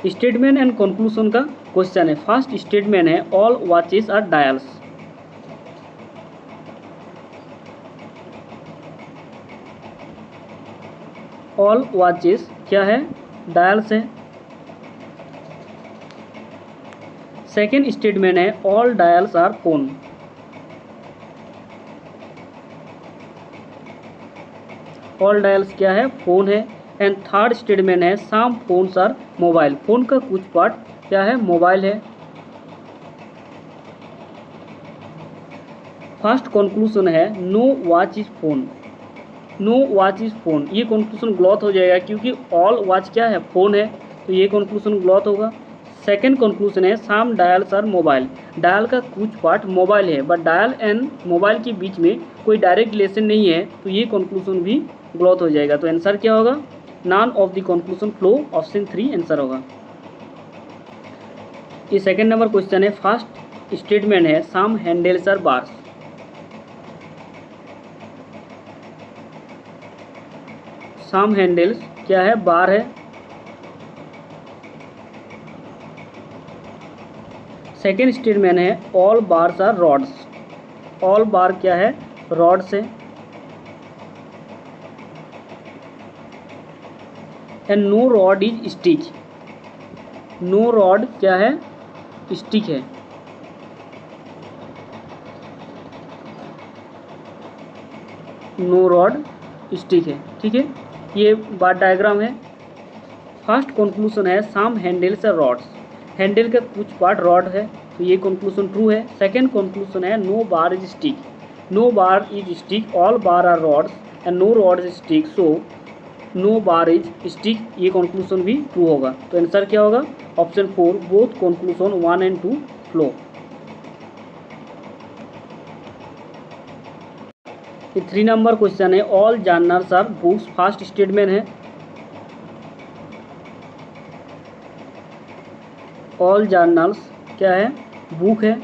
Statement and conclusion का question है। First statement है all watches are dials. All watches क्या है? डायल्स है। सेकेंड स्टेटमेंट है all dials are phone. All dials क्या है? फोन है। एंड थर्ड स्टेटमेंट है some phones are mobile. Phone का कुछ पार्ट क्या है? मोबाइल है। फर्स्ट कंक्लूजन है no watch is phone. No watch is phone, ये कंक्लूजन गलत हो जाएगा क्योंकि ऑल वॉच क्या है? फोन है, तो ये कंक्लूजन गलत होगा। सेकेंड कंक्लूजन है सम डायल्स आर मोबाइल। डायल का कुछ पार्ट मोबाइल है, बट डायल एंड मोबाइल के बीच में कोई डायरेक्ट रिलेशन नहीं है, तो ये कंक्लूजन भी गलत हो जाएगा। तो आंसर क्या होगा? None of the conclusion follow, option 3 answer होगा। ये सेकेंड नंबर क्वेश्चन है। फर्स्ट स्टेटमेंट है some handles are bars. Some handles क्या है? बार है। सेकेंड स्टेटमेंट है all bars are rods. All bar क्या है? रॉड्स है। And no rod is stick. No rod क्या है? स्टिक है। नो रॉड स्टिक है। ठीक है, ये बार डायग्राम है। फर्स्ट कंक्लूजन है some handles are rods. Handle का कुछ पार्ट रॉड है, तो ये कंक्लूजन ट्रू है। सेकेंड कंक्लूजन है no bar is stick. No bar is stick, all bar are rods and no rod is stick, so no bar is stick, ये conclusion भी true होगा। तो आंसर क्या होगा? Option 4, both conclusion 1 and 2 follow. ये 3 number question है all journals are books. First statement है all journals क्या है? बुक है।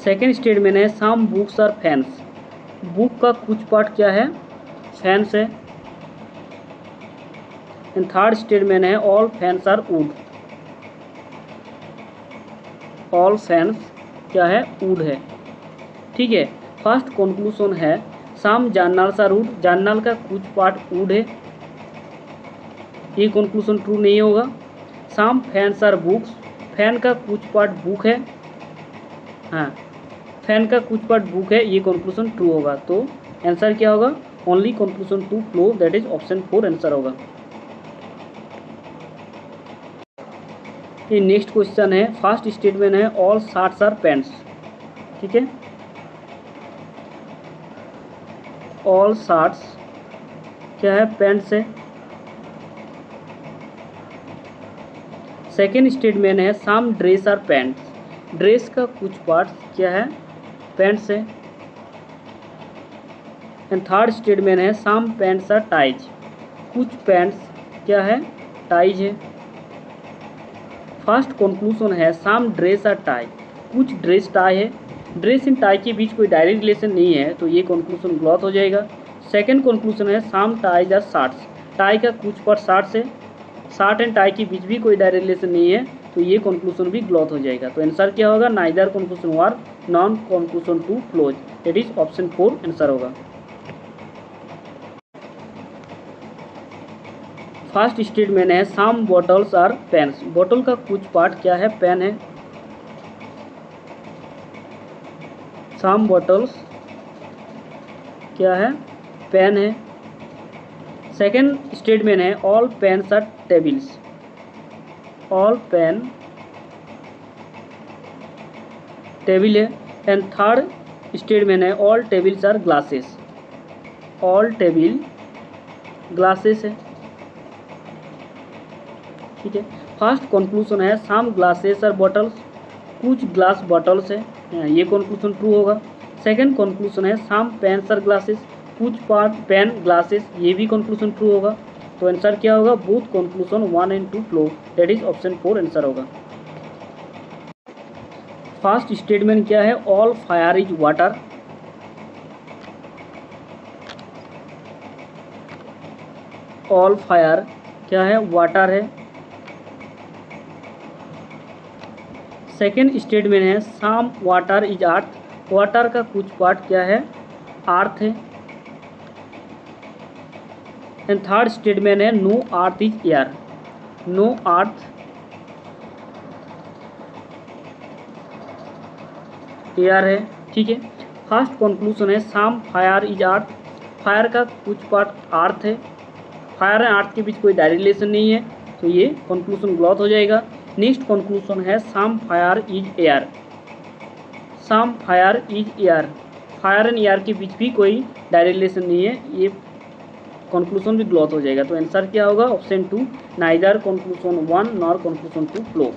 सेकेंड स्टेटमेंट है some books are fans. Book का कुछ पार्ट क्या है? फैंस है। एंड थर्ड स्टेटमेंट है all fans are wood. All fans क्या है? वुड है। ठीक है, फर्स्ट कंक्लूजन है some journals are wood. Journal का कुछ पार्ट वुड है, ये कंक्लूजन ट्रू नहीं होगा। सम फैंस आर बुक्स, फैन का कुछ पार्ट बुक है। हाँ, फैन का कुछ पार्ट बुक है, ये कंक्लूजन ट्रू होगा। तो आंसर क्या होगा? Only conclusion two follow, that is option 4 answer होगा। ये नेक्स्ट क्वेश्चन है। फर्स्ट स्टेटमेंट है ऑल शर्ट्स आर पैंट्स। ठीक है, ऑल शर्ट्स क्या है? पैंट्स है। सेकेंड स्टेटमेंट है सम ड्रेस आर पैंट्स। ड्रेस का कुछ पार्ट क्या है? पैंट्स है। एंड थर्ड स्टेटमेंट है सम पैंट्स आर टाइज। कुछ पैंट्स क्या है? टाइज है। फर्स्ट कंक्लूजन है सम ड्रेस आर टाई। कुछ ड्रेस टाई है। ड्रेस इन टाई के बीच कोई डायरेक्ट रिलेशन नहीं है, तो ये कंक्लूजन गलत हो जाएगा। सेकंड कंक्लूजन है सम टाइज आर शार्ट्स। टाई का कुछ पार्ट शार्ट्स है। शार्ट एंड टाई के बीच भी कोई डायरेक्ट रिलेशन नहीं है, तो ये कंक्लूजन भी गलत हो जाएगा। तो आंसर क्या होगा? Neither conclusion one nor conclusion two follows, it is option 4 answer होगा। फर्स्ट स्टेटमेंट है some bottles are pens. Bottle का कुछ पार्ट क्या है? पेन है। सम बॉटल्स क्या है? पेन है। सेकेंड स्टेटमेंट है all pens are tables. All pen table है। एंड थर्ड स्टेटमेंट है all tables are glasses. All table glasses है। ठीक है, फर्स्ट कंक्लूजन है सम ग्लासेस आर बॉटल्स। कुछ ग्लास बॉटल्स है, ये कंक्लूजन ट्रू होगा। सेकंड कंक्लूजन है सम पेन्स आर ग्लासेस। कुछ पार्ट पेन ग्लासेस, ये भी कंक्लूजन ट्रू होगा। तो आंसर क्या होगा? Both conclusion 1 and 2 follow, that is option 4 answer होगा। फर्स्ट स्टेटमेंट क्या है? All fire is water. All fire क्या है, वाटर है। सेकेंड स्टेटमेंट है some water is earth, water का कुछ पार्ट क्या है, अर्थ है। एंड थर्ड स्टेटमेंट है no earth is air, no earth air है, ठीक है। फर्स्ट कंक्लूजन है some fire is earth, fire का कुछ पार्ट अर्थ है, फायर एंड अर्थ के बीच कोई डायरेक्ट रिलेशन नहीं है, तो ये कंक्लूजन गलत हो जाएगा। नेक्स्ट कंक्लूजन है some fire is air, some fire is air, fire and air के बीच भी कोई डायरेक्ट रिलेशन नहीं है, ये कंक्लूजन भी गलत हो जाएगा। तो आंसर क्या होगा, option 2, neither conclusion 1 nor conclusion 2 follow.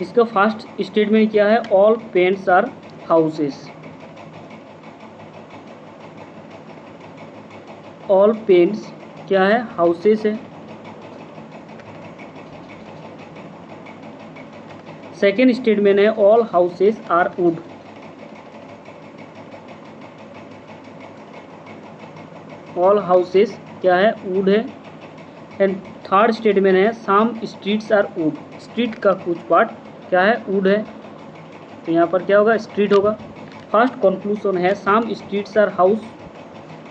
इसका फर्स्ट स्टेटमेंट क्या है, all paints are houses, all paints क्या है, हाउसेस है। सेकेंड स्टेटमेंट है all houses are wood, all houses क्या है, वुड है। एंड थर्ड स्टेटमेंट है some streets are wood, street का कुछ पार्ट क्या है, वुड है, तो यहाँ पर क्या होगा, स्ट्रीट होगा। फर्स्ट कंक्लूजन है some streets are house,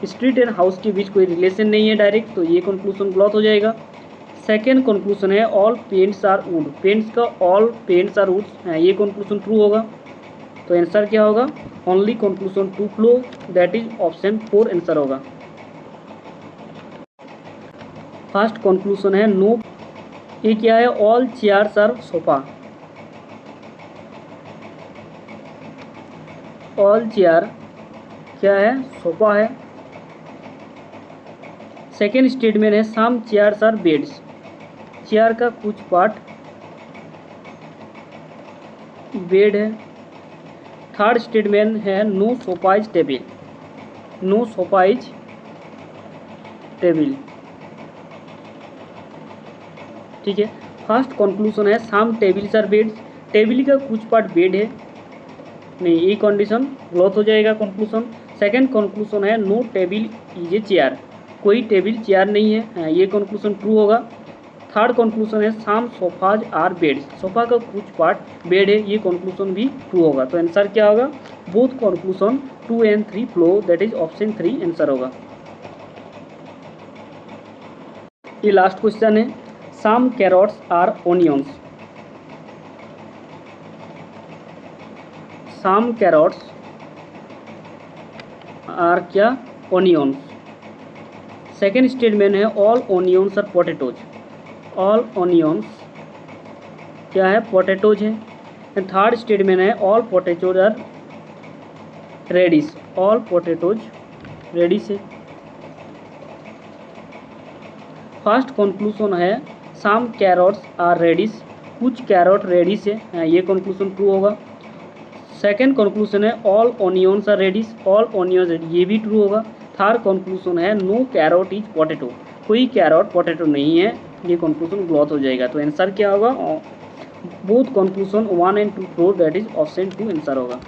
street and house के बीच कोई रिलेशन नहीं है डायरेक्ट, तो ये कंक्लूजन गलत हो जाएगा। सेकेंड कंक्लूजन है all paints are wood, paints का ऑल पेंट्स आर वुड, ये कंक्लूजन ट्रू होगा, तो आंसर क्या होगा, only conclusion 2 follow, that is option 4 answer होगा। फर्स्ट कंक्लूजन है नो, ये क्या है, all chairs are sofa, all chair क्या है, सोफा है। सेकेंड स्टेटमेंट है some chairs are beds, chair का कुछ पार्ट बेड है। थर्ड स्टेटमेंट है no sofa is table, no sofa is table, ठीक है। फर्स्ट कंक्लूजन है some tables are beds, table का कुछ पार्ट बेड है, नहीं, ये कंडीशन गलत हो जाएगा कंक्लूजन। सेकंड कंक्लूजन है no table is a chair, कोई टेबल चेयर नहीं है, ये कंक्लूजन ट्रू होगा। थर्ड कंक्लूजन है some sofas are beds, sofa का कुछ पार्ट बेड है, ये कंक्लूजन भी ट्रू होगा, तो आंसर क्या होगा, both conclusion 2 and 3 follow, that is option 3 answer होगा। ये लास्ट क्वेश्चन है some carrots are onions, some carrots are क्या, ओनियंस। सेकेंड स्टेटमेंट है all onions are potatoes, all onions क्या है, पोटैटोज है। एंड थर्ड स्टेटमेंट है all potatoes are radish, all potatoes radish है। फर्स्ट कंक्लूजन है some carrots are radish, कुछ carrot radish है, ये कंक्लूजन ट्रू होगा। सेकेंड कंक्लूजन है all onions are radish, all onions, ये भी ट्रू होगा। थर्ड कंक्लूजन है नो कैरोट इज पोटैटो, कोई कैरोट पोटैटो नहीं है, ये कंक्लूजन गलत हो जाएगा, तो आंसर क्या होगा, both conclusion 1 and 2 follow, that is option 2 answer होगा।